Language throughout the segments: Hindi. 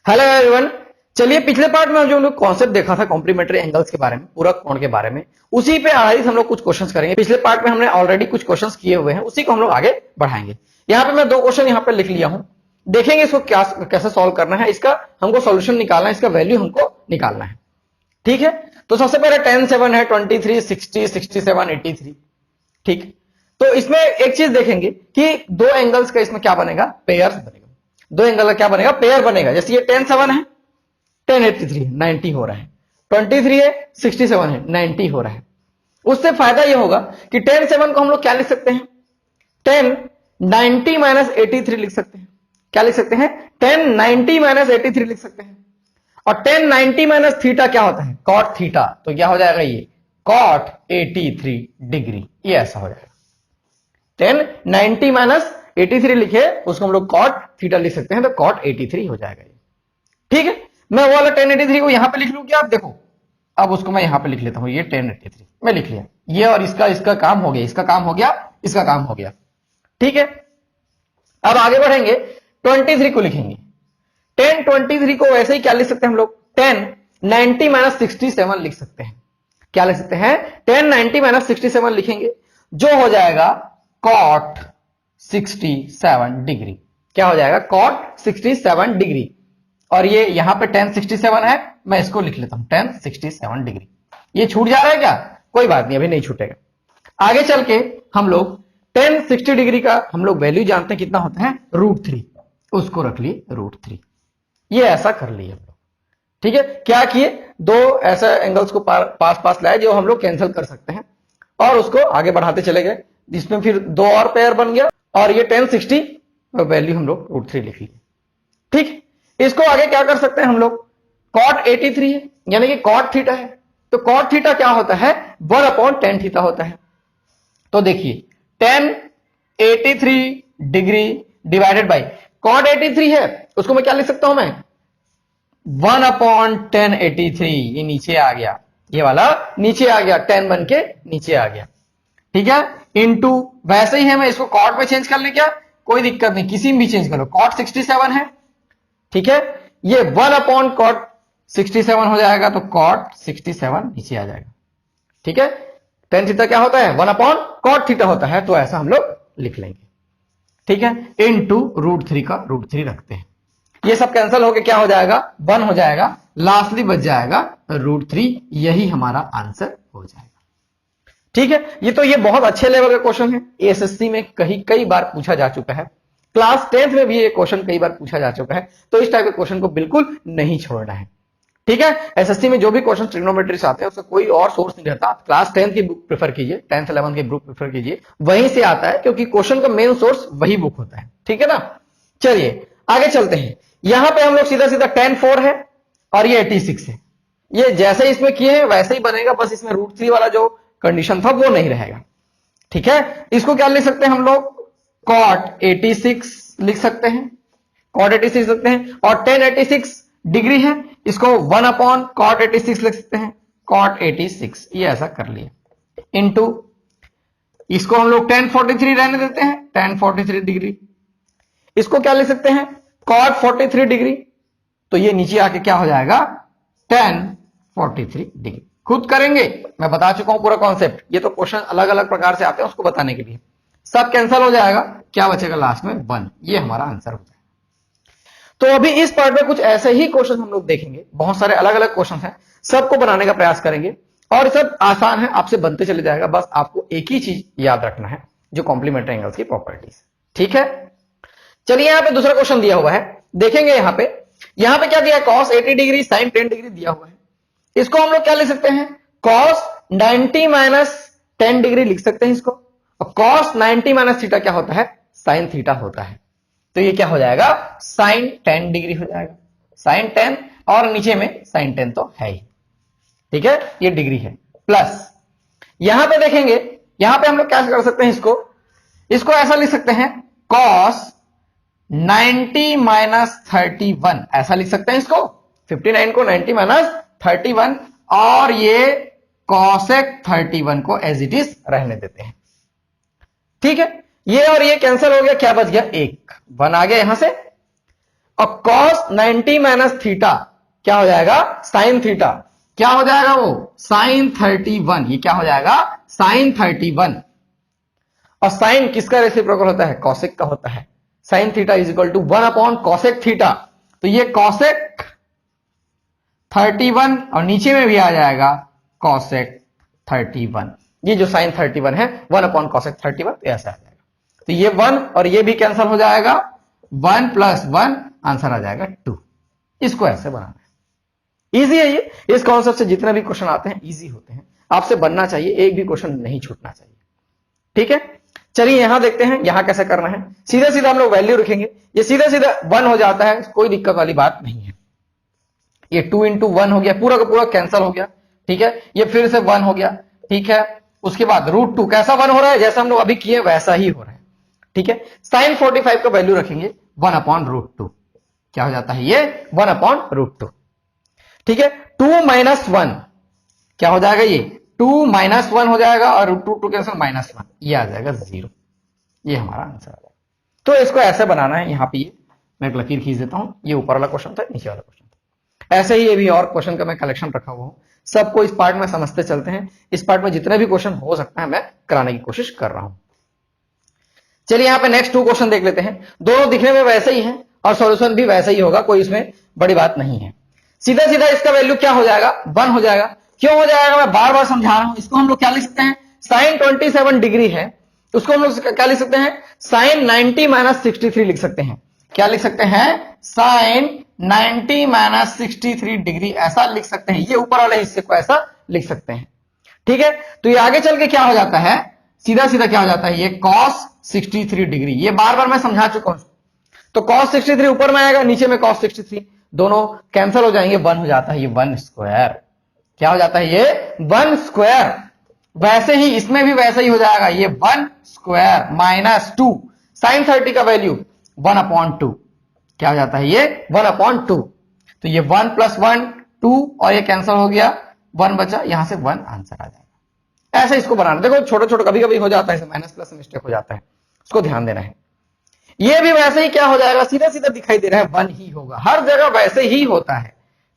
Hello everyone. चलिए पिछले पार्ट में जो हम लोग कॉन्सेप्ट देखा था कॉम्प्लीमेंट्री एंगल्स के बारे में, पूरक कोण के बारे में, उसी पे आधारित हम लोग कुछ क्वेश्चंस करेंगे। पिछले पार्ट में हमने ऑलरेडी कुछ क्वेश्चंस किए हुए हैं, उसी को हम लोग आगे बढ़ाएंगे। यहाँ पे मैं दो क्वेश्चन यहाँ पे लिख लिया हूं, देखेंगे इसको क्या कैसे सॉल्व करना है, इसका हमको सोल्यूशन निकालना है, इसका वैल्यू हमको निकालना है। ठीक है, तो सबसे पहले 10, 7 है, 23, 60, 67, 83। ठीक, तो इसमें एक चीज देखेंगे कि दो एंगल्स का इसमें क्या बनेगा, पेयर्स बनेगा। दो एंगल का क्या बनेगा, पेयर बनेगा। जैसे ये 10, 7 है, 10, 83, 90 हो रहा है। 23 है, 67 है, 90 हो रहा है। उससे फायदा ये होगा कि 10, 7 को हम लोग क्या लिख सकते हैं, 10, 90 माइनस 83 लिख सकते हैं। क्या लिख सकते हैं, 10, 90 माइनस 83 लिख सकते हैं। और 10, 90 माइनस थीटा क्या होता है, कॉट थीटा। तो क्या हो जाएगा, ये कॉट 83 डिग्री, ये ऐसा हो जाएगा। 10, 90 माइनस 83 लिखे, उसको हम लोग कॉट थीटा लिख सकते हैं, तो कॉट 83 हो जाएगा ये। ठीक है, मैं वो वाला 1083 को यहां पे लिख लूं क्या, आप देखो। अब उसको मैं यहां पे लिख लेता हूं, ये 1083 मैं लिख लिया, ये और इसका काम हो गया, इसका काम हो गया, इसका काम हो गया। ठीक है, अब आगे बढ़ेंगे, 23 को लिखेंगे। 10, 23 को वैसे ही क्या लिख सकते हैं हम लोग, 10, 90 माइनस 67 लिख सकते हैं। क्या लिख सकते हैं, 10, 90 माइनस 67 लिखेंगे, जो हो जाएगा कॉट 67 डिग्री। क्या हो जाएगा, कॉट 67 डिग्री। और ये यहां पे 10, 67 है, मैं इसको लिख लेता हूं 10, 67 डिग्री। ये छूट जा रहा है क्या, कोई बात नहीं, अभी नहीं छूटेगा। आगे चल के हम लोग 10, 60 डिग्री का हम लोग वैल्यू जानते हैं कितना होता है, √3। उसको रख लिए √3। ये ऐसा कर लिए हम लोग। ठीक है, क्या किए, दो ऐसे एंगल्स को पास पास लाए जो हम लोग कैंसिल कर सकते हैं, और उसको आगे बढ़ाते चले गए, जिसमें फिर दो और पेयर बन गया, और ये 10, 60 वैल्यू हम लोग √3 लिख लिए। ठीक, इसको आगे क्या कर सकते हैं हम लोग, कॉट 83 है, यानी कि कॉट थीटा है, तो कॉट थीटा क्या होता है, 1/tan थीटा होता है। तो देखिए 10, 83 डिग्री डिवाइडेड बाई कॉट 83 है, उसको मैं क्या लिख सकता हूं मैं, 1/tan 83। ये नीचे आ गया, ये वाला नीचे आ गया, 10 बन के नीचे आ गया। ठीक है, इनटू वैसे ही है, मैं इसको कॉट में चेंज कर ले क्या, कोई दिक्कत नहीं, किसी में भी चेंज करो, कॉट 67 है। ठीक है, ये 1/cot 67 हो जाएगा, तो cot 67 नीचे आ जाएगा। ठीक है, tan थीटा क्या होता है, 1/cot थीटा होता है, तो ऐसा हम लोग लिख लेंगे। ठीक है, इनटू √3 का √3 रखते हैं, ये सब कैंसिल होके क्या हो जाएगा, 1 हो जाएगा, लास्टली बच जाएगा √3। यही हमारा आंसर हो जाएगा। ठीक है, ये बहुत अच्छे लेवल का क्वेश्चन है, एएसएससी में कई बार पूछा जा चुका है, क्लास 10th में भी ये क्वेश्चन कई बार पूछा जा चुका है, तो इस टाइप के क्वेश्चन को बिल्कुल नहीं छोड़ना है। ठीक है, एसएससी में जो भी क्वेश्चन ट्रिग्नोमेट्री से आते हैं उसका कोई और सोर्स नहीं रहता, क्लास 10th की बुक प्रेफर कीजिए, 10th 11th की बुक प्रेफर कीजिए, वहीं से आता है, क्योंकि क्वेश्चन का मेन सोर्स वही बुक होता है। ठीक है ना, चलिए आगे चलते हैं। यहां पे हम लोग सीधा सीधा tan 4 है, और ये 86 है, ये जैसे इसमें किए हैं वैसे ही बनेगा, बस इसमें √3 वाला जो कंडीशन था वो नहीं रहेगा। ठीक है, इसको क्या लिख सकते हैं हम लोग, cot 86 लिख सकते हैं, cot 86 लिख सकते हैं, और tan 86 डिग्री है, इसको 1/cot 86 लिख सकते हैं, cot 86, ये ऐसा कर लिया। इनटू इसको हम लोग tan 43 रहने देते हैं, tan 43 डिग्री, इसको क्या लिख सकते हैं, cot 43 डिग्री, तो ये नीचे आके क्या हो जाएगा, tan 43 डिग्री। खुद करेंगे, मैं बता चुका हूं पूरा कॉन्सेप्ट, ये तो क्वेश्चन अलग अलग प्रकार से आते हैं, उसको बताने के लिए सब कैंसिल हो जाएगा, क्या बचेगा लास्ट में 1, ये हमारा आंसर हो जाएगा। तो अभी इस पार्ट में कुछ ऐसे ही क्वेश्चन हम लोग देखेंगे, बहुत सारे अलग अलग क्वेश्चन हैं, सबको बनाने का प्रयास करेंगे, और सब आसान है, आपसे बनते चले जाएगा, बस आपको एक ही चीज याद रखना है, जो कॉम्प्लीमेंट्री एंगल्स की प्रॉपर्टीज। ठीक है, चलिए यहां पे दूसरा क्वेश्चन दिया हुआ है, देखेंगे यहां पे क्या दिया है, cos 80 डिग्री sin 10 डिग्री दिया हुआ है, इसको हम लोग क्या लिख सकते हैं, cos 90 माइनस 10 डिग्री लिख सकते हैं इसको, और cos 90 माइनस थीटा क्या होता है, sin थीटा होता है, तो ये क्या हो जाएगा, sin 10 डिग्री हो जाएगा, sin 10, और नीचे में sin 10 तो है ही। ठीक है, ये डिग्री है, प्लस यहां पे देखेंगे, यहां पे हम लोग क्या कर सकते हैं, इसको ऐसा लिख सकते हैं, cos 90 माइनस 31 ऐसा लिख सकते हैं इसको, 59 को 90 माइनस 31, और ये cosec 31 को एज इट इज रहने देते हैं। ठीक है, ये और ये कैंसिल हो गया, क्या बच गया, 1 आ गया यहां से, और cos 90 माइनस थीटा क्या हो जाएगा, साइन थीटा। क्या हो जाएगा वो, साइन 31। ये क्या हो जाएगा, साइन 31। और साइन किसका रेसिप्रोकल होता है, कॉसेक का होता है। Sine theta is equal to 1 upon cosec theta. तो ये कॉसेक 31 और नीचे में भी आ जाएगा कॉसेक 31। ये जो साइन 31 है 1 अपॉन कॉसेक 31 ऐसा आ जाएगा। तो ये 1 और ये भी कैंसिल हो जाएगा, 1 प्लस 1 आंसर आ जाएगा 2। इसको ऐसे बनाना है। इजी है ये। इस कॉन्सेप्ट से जितने भी क्वेश्चन आते हैं इजी होते हैं। आपसे बनना चाहिए, एक भी क्वेश्चन नहीं छूटना चाहिए। ठीक है, चलिए यहां देखते हैं यहां कैसे करना है। सीधा सीधा हम लोग वैल्यू रखेंगे, ये सीधा सीधा 1 हो जाता है, कोई दिक्कत वाली बात नहीं है। ये 2 इंटू 1 हो गया, पूरा का पूरा कैंसिल हो गया। ठीक है, ये फिर से 1 हो गया। ठीक है, उसके बाद √2 कैसा 1 हो रहा है, जैसा हम लोग अभी किए वैसा ही हो रहा है। ठीक है, साइन 45 का वैल्यू रखेंगे 1 अपॉन √2। क्या हो जाता है ये, 1 अपॉन √2। ठीक है, 2 माइनस 1 क्या हो जाएगा, ये 2 माइनस 1 हो जाएगा और √2 कैंसिल -1, ये आ जाएगा 0। ये हमारा आंसर आ जाएगा। तो इसको ऐसे बनाना है। यहां पे ये मैं एक लकीर खींच देता हूं, ये ऊपर वाला क्वेश्चन था, नीचे वाला क्वेश्चन था। ऐसे ही ये भी और क्वेश्चन का मैं कलेक्शन रखा हुआ हूं। सबको इस पार्ट में समझते चलते हैं। इस पार्ट में जितने भी क्वेश्चन हो सकता है मैं कराने की कोशिश कर रहा हूं। चलिए यहां पे नेक्स्ट 2 क्वेश्चन देख लेते हैं। दोनों दिखने में वैसे ही हैं और सॉल्यूशन भी वैसा ही होगा, कोई इसमें बड़ी बात नहीं है। सीधा सीधा इसका वैल्यू क्या हो जाएगा, 1 हो जाएगा। क्यों हो जाएगा, मैं बार बार समझा रहा हूं। इसको हम लोग क्या लिख सकते हैं, साइन 27 डिग्री है, उसको हम लोग क्या लिख सकते हैं, साइन 90 माइनस 63 लिख सकते हैं। क्या लिख सकते हैं, साइन 90 माइनस 63 डिग्री ऐसा लिख सकते हैं। ये ऊपर वाले हिस्से को ऐसा लिख सकते हैं। ठीक है, तो ये आगे चल के क्या हो जाता है, सीधा सीधा क्या हो जाता है, ये cos 63 डिग्री। ये बार बार मैं समझा चुका हूं। तो cos 63 ऊपर में आएगा, नीचे में cos 63, दोनों कैंसिल हो जाएंगे, 1 हो जाता है ये 1 स्क्वायर। क्या हो जाता है, ये 1 स्क्वायर। वैसे ही इसमें भी वैसे ही हो जाएगा, ये 1 स्क्वायर माइनस 2, साइन 30 का वैल्यू 1 अपॉन 2। क्या हो जाता है, ये 1 अपॉन 2। तो ये 1 प्लस 1 2 और ये कैंसिल हो गया, 1 बचा, यहां से 1 आंसर आ जाएगा। ऐसे इसको बनाना। देखो छोटे छोटे कभी कभी हो जाता है, माइनस प्लस मिस्टेक हो जाता है, उसको ध्यान देना है। ये भी वैसे ही क्या हो जाएगा, सीधा सीधा दिखाई दे रहा है, 1 ही होगा, हर जगह वैसे ही होता है।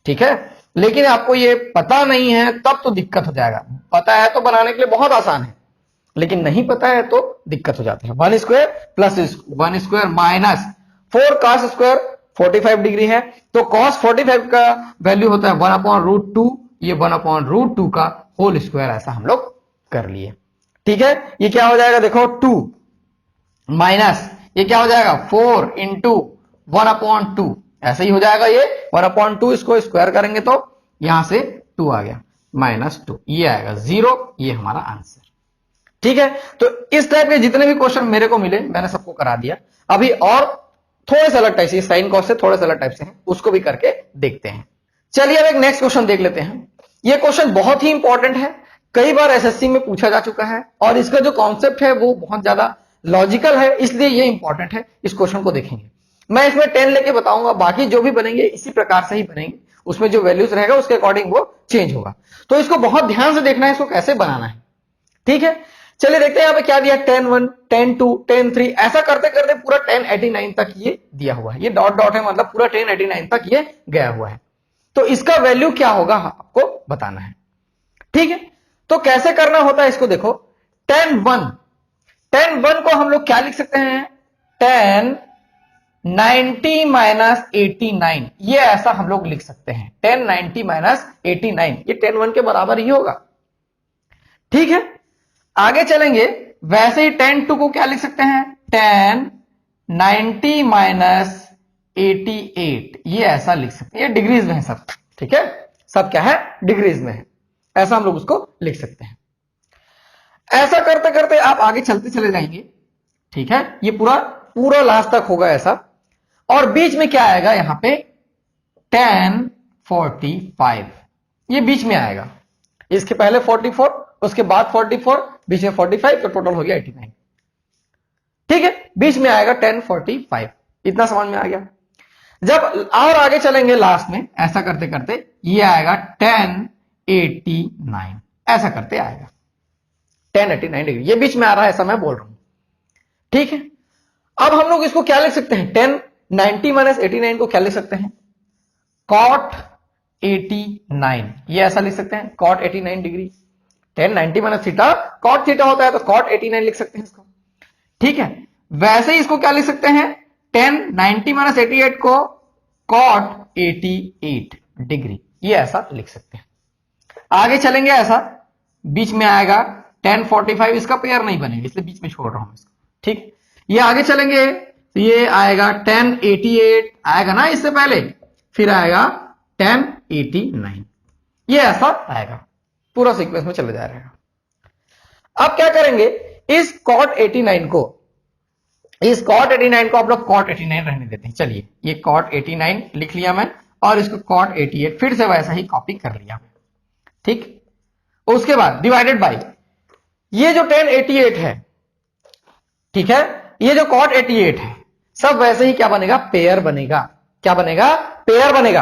ठीक है, लेकिन आपको ये पता नहीं है तब तो दिक्कत हो जाएगा। पता है तो बनाने के लिए बहुत आसान है, लेकिन नहीं पता है तो दिक्कत हो जाती है। 1 square plus 1 square minus 4 cos square 45 degree है, तो cos 45 का वैल्यू होता है 1 अपॉन √2, ये 1 अपॉन √2 का होल स्क्वायर ऐसा हम लोग कर लिए। ठीक है, ये क्या हो जाएगा, देखो 2 माइनस ये क्या हो जाएगा 4 इंटू 1 अपॉन 2, ऐसे ही हो जाएगा ये 1 अपॉन 2, इसको स्क्वायर करेंगे तो यहां से 2 आ गया, -2, ये आएगा 0, ये हमारा आंसर। ठीक है, तो इस टाइप के जितने भी क्वेश्चन मेरे को मिले मैंने सबको करा दिया। अभी और थोड़े से अलग टाइप से, साइन कॉस से थोड़े से अलग टाइप से हैं, उसको भी करके देखते हैं। चलिए अब एक नेक्स्ट क्वेश्चन देख लेते हैं। ये क्वेश्चन बहुत ही इंपॉर्टेंट है, कई बार एसएससी में पूछा जा चुका है और इसका जो कॉन्सेप्ट है वो बहुत ज्यादा लॉजिकल है, इसलिए ये इंपॉर्टेंट है। इस क्वेश्चन को देखेंगे, मैं इसमें 10 लेके बताऊंगा, बाकी जो भी बनेंगे इसी प्रकार से ही बनेंगे, उसमें जो वैल्यूज रहेगा उसके अकॉर्डिंग वो चेंज होगा। तो इसको बहुत ध्यान से देखना है, इसको कैसे बनाना है। ठीक है, चलिए देखते हैं यहां पे क्या दिया, 10 1 10 2 10 3, ऐसा करते करते पूरा 1089 तक ये दिया हुआ है। ये डॉट डॉट है, मतलब पूरा 1089 तक ये गया हुआ है। तो इसका वैल्यू क्या होगा आपको बताना है। ठीक है, तो कैसे करना होता है इसको देखो, 10 1 को हम लोग क्या लिख सकते हैं, 10 90 माइनस 89, ये ऐसा हम लोग लिख सकते हैं। 10 90 माइनस 89, ये 10 1 के बराबर ही होगा। ठीक है, आगे चलेंगे, वैसे ही 10 2 को क्या लिख सकते हैं, 10 90 माइनस 88, ये ऐसा लिख सकते हैं। ये डिग्रीज में है सब। ठीक है, सब क्या है, डिग्रीज में है, ऐसा हम लोग उसको लिख सकते हैं। ऐसा करते करते आप आगे चलते चले जाएंगे। ठीक है, ये पूरा पूरा लास्ट तक होगा ऐसा, और बीच में क्या आएगा, यहां पे 10 45, ये बीच में आएगा। इसके पहले 44, उसके बाद 44, बीच में 45, तो टोटल हो गया 89। ठीक है, बीच में आएगा 10 45, इतना समझ में आ गया। जब और आगे चलेंगे लास्ट में, ऐसा करते करते ये आएगा 10 89, ऐसा करते आएगा 10 89 डिग्री, ये बीच में आ रहा है, ऐसा मैं बोल रहा हूं। ठीक है, अब हम लोग इसको क्या लिख सकते हैं, 10 90 माइनस 89 को क्या लिख सकते हैं? cot 89, ये ऐसा लिख सकते हैं cot 89 degree. tan 90 minus theta cot theta होता है तो cot 89 लिख सकते हैं इसको। ठीक है, वैसे ही इसको क्या लिख सकते हैं? tan 90 माइनस 88 को cot 88 डिग्री, ये ऐसा लिख सकते हैं। आगे चलेंगे, ऐसा बीच में आएगा tan 45, इसका पेयर नहीं बनेगा इसलिए बीच में छोड़ रहा हूं इसको। ठीक, ये आगे चलेंगे तो ये आएगा tan 88 आएगा ना इससे पहले, फिर आएगा tan 89, ये ऐसा आएगा, पूरा सीक्वेंस में चले जा रहा है। अब क्या करेंगे, इस cot 89 को आप लोग cot 89 रहने देते हैं। चलिए, ये cot 89 लिख लिया मैं और इसको cot 88 फिर से वैसा ही कॉपी कर लिया। ठीक, उसके बाद डिवाइडेड बाय ये जो tan 88 है, ठीक है, ये जो cot 88 है, सब वैसे ही क्या बनेगा? पेयर बनेगा। क्या बनेगा? पेयर बनेगा।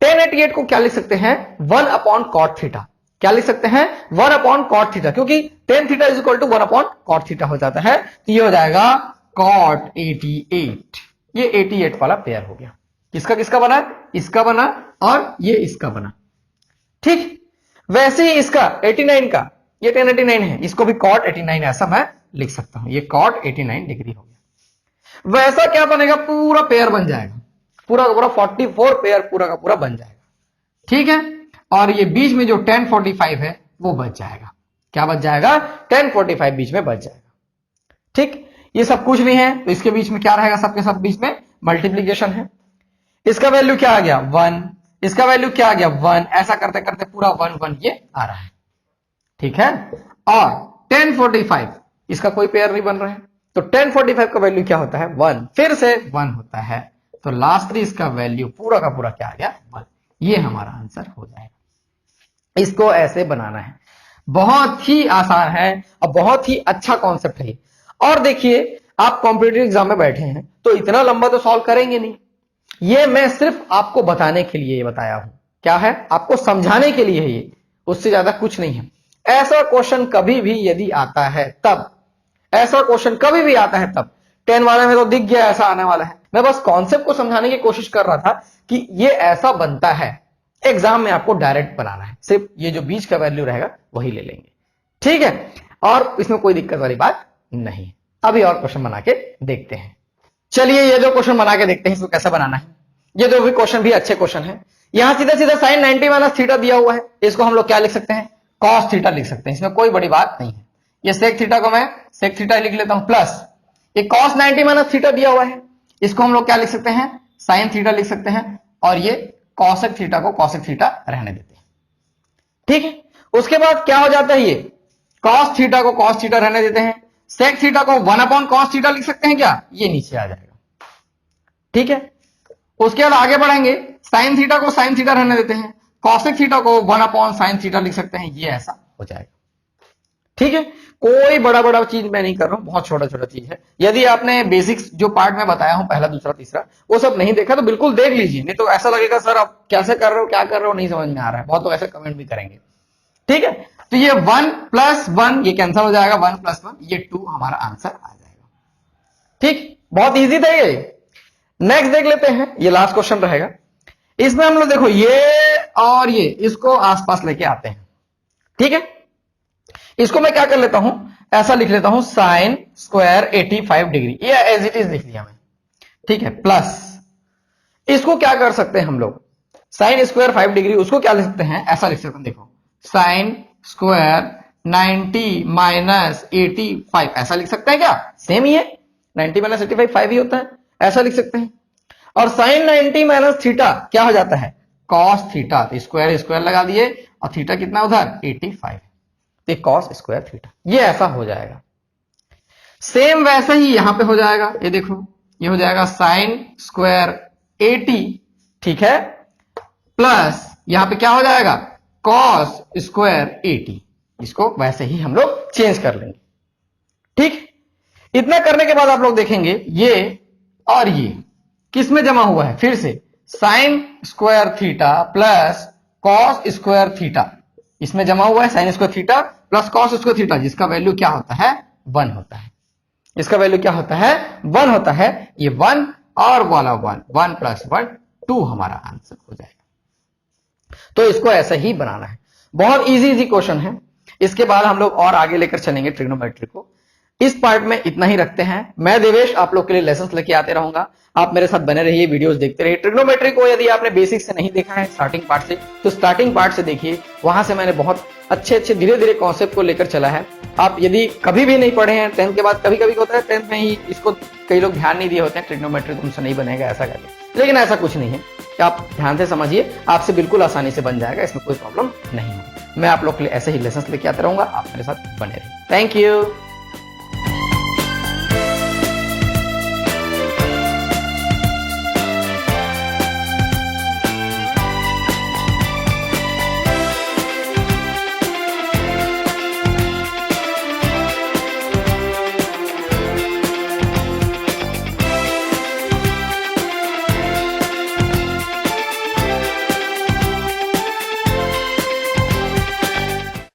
tan 88 को क्या लिख सकते हैं? 1 अपॉन cot थीटा। क्या लिख सकते हैं? 1 अपॉन cot थीटा, क्योंकि tan theta is equal to 1 upon cot theta हो जाता है, तो ये हो जाएगा cot 88। ये 88 वाला पेयर हो गया। किसका किसका बना? इसका बना और ये इसका बना। ठीक, वैसे ही इसका 89 का, ये tan 89 है, इसको भी cot 89 ऐसा मैं लिख सकता हूं, ये cot 89 डिग्री हो गया। वैसा क्या बनेगा? पूरा पेयर बन जाएगा, पूरा का पूरा 44 पेयर पूरा का पूरा बन जाएगा। ठीक है, और ये बीच में जो tan 45 है वो बच जाएगा। क्या बच जाएगा? tan 45 बीच में बच जाएगा। ठीक, ये सब कुछ नहीं है तो इसके बीच में क्या रहेगा? सबके सब बीच में मल्टीप्लीकेशन है। इसका वैल्यू क्या आ गया? 1, इसका वैल्यू क्या आ गया? 1, ऐसा करते करते पूरा 1 1 ये आ रहा है। ठीक है, और tan 45 इसका कोई पेयर नहीं बन रहा है, तो tan 45 का वैल्यू क्या होता है? 1, फिर से 1 होता है, तो लास्ट इसका वैल्यू पूरा का पूरा क्या आ गया? 1। ये हमारा आंसर हो जाएगा। इसको ऐसे बनाना है, बहुत ही आसान है और बहुत ही अच्छा कॉन्सेप्ट है। और देखिए, आप कॉम्पिटिटिव एग्जाम में बैठे हैं तो इतना लंबा तो सॉल्व करेंगे नहीं, ये मैं सिर्फ आपको बताने के लिए बताया हूं। क्या है? आपको समझाने के लिए है ये, उससे ज्यादा कुछ नहीं है। ऐसा क्वेश्चन कभी भी यदि आता है तब, ऐसा क्वेश्चन कभी भी आता है तब, 10 वाले में तो दिख गया ऐसा आने वाला है, मैं बस कॉन्सेप्ट को समझाने की कोशिश कर रहा था कि ये ऐसा बनता है। एग्जाम में आपको डायरेक्ट बनाना है, सिर्फ ये जो बीच का वैल्यू रहेगा वही ले लेंगे। ठीक है, और इसमें कोई दिक्कत वाली बात नहीं। अभी और क्वेश्चन बना के देखते हैं। चलिए, ये जो क्वेश्चन बना के देखते हैं इसको कैसे बनाना है। ये जो भी क्वेश्चन भी अच्छे क्वेश्चन है, यहां सीधा सीधा sin 90 माइनस थीटा दिया हुआ है, इसको हम लोग क्या लिख सकते हैं? cos थीटा लिख सकते हैं, इसमें कोई बड़ी बात नहीं है। ये sec थीटा को मैं sec थीटा लिख लेता हूं, प्लस ये cos 90 माइनस थीटा दिया हुआ है, इसको हम लोग क्या लिख सकते हैं? sin थीटा लिख सकते हैं, और ये cosec थीटा को cosec थीटा रहने देते हैं। ठीक है, उसके बाद क्या हो जाता है? ये cos थीटा को cos थीटा रहने देते हैं, sec थीटा को 1 अपॉन cos थीटा लिख सकते हैं क्या? ये नीचे आ जाएगा। ठीक है, उसके बाद आगे बढ़ेंगे, sin थीटा को sin थीटा रहने देते हैं, cosec थीटा को 1 अपॉन sin थीटा लिख सकते हैं, ये ऐसा हो जाएगा। ठीक है, कोई बड़ा बड़ा चीज मैं नहीं कर रहा हूं, बहुत छोटा छोटा चीज है। यदि आपने बेसिक्स जो पार्ट में बताया हूं, पहला दूसरा तीसरा, वो सब नहीं देखा तो बिल्कुल देख लीजिए, नहीं तो ऐसा लगेगा सर आप कैसे कर रहे हो, क्या कर रहे हो, नहीं समझ में आ रहा है। बहुत लोग ऐसे कमेंट भी करेंगे। ठीक है, तो ये 1 प्लस 1 ये कैंसिल हो जाएगा, 1 प्लस 1 ये 2 हमारा आंसर आ जाएगा। ठीक, बहुत इजी था ये। नेक्स्ट देख लेते हैं, ये लास्ट क्वेश्चन रहेगा। इसमें हम लोग देखो ये और ये इसको आसपास लेके आते हैं। ठीक है, इसको मैं क्या कर लेता हूं? ऐसा लिख लेता हूं sin स्क्वायर 85 डिग्री, ये एज इट इज लिख लिया मैं। ठीक है, प्लस इसको क्या कर सकते हैं हम लोग? sin स्क्वायर 5 डिग्री, उसको क्या लिख सकते हैं? ऐसा लिख सकते हैं, देखो sin स्क्वायर 90 माइनस 85 ऐसा लिख सकते हैं क्या? सेम ही है, 90 माइनस 85 5 ही होता है, ऐसा लिख सकते हैं। और sin 90 माइनस थीटा क्या हो जाता है? cos थीटा, तो स्क्वायर स्क्वायर लगा दिए और थीटा कितना उधर? 85, तो cos स्क्वायर थीटा, ये ऐसा हो जाएगा। सेम वैसे ही यहां पे हो जाएगा, ये देखो ये हो जाएगा sin स्क्वायर 80, ठीक है, प्लस यहां पे क्या हो जाएगा? cos स्क्वायर 80, इसको वैसे ही हम लोग चेंज कर लेंगे। ठीक, इतना करने के बाद आप लोग देखेंगे ये और ये किस में जमा हुआ है? फिर से sin square theta plus cos square theta, इसमें जमा हुआ है sin square theta plus cos square theta, जिसका वैल्यू क्या होता है? 1 होता है। इसका वैल्यू क्या होता है? 1 होता है। ये 1 और वाला 1, 1 + 1 2 हमारा आंसर हो जाएगा। तो इसको ऐसा ही बनाना है। बहुत इजी क्वेश्चन है। इसके बाद हम लोग और आगे लेकर चलेंगे ट्रिग्नोमेट्री को। इस पार्ट में इतना ही रखते हैं। मैं देवेश आप लोग के लिए लेसन्स लेके आते रहूंगा। आप मेरे साथ बने रहिए, वीडियोस देखते रहिए। ट्रिग्नोमेट्री को यदि आपने बेसिक से नहीं देखा है स्टार्टिंग पार्ट से, तो स्टार्टिंग पार्ट से देखिए। वहां से मैंने बहुत अच्छे धीरे धीरे कॉन्सेप्ट को लेकर चला है। आप यदि कभी भी नहीं पढ़े हैं 10th के बाद, कभी कभी होता है 10th में ही इसको कई लोग ध्यान नहीं दिए होते हैं, ट्रिग्नोमेट्री तुमसे नहीं बनेगा ऐसा करके, लेकिन ऐसा कुछ नहीं है कि आप ध्यान से समझिए, आपसे बिल्कुल आसानी से बन जाएगा, इसमें कोई प्रॉब्लम नहीं है। मैं आप लोग के लिए ऐसे ही लेसन्स लेके आते रहूंगा, आप मेरे साथ बने रहिए। Thank you.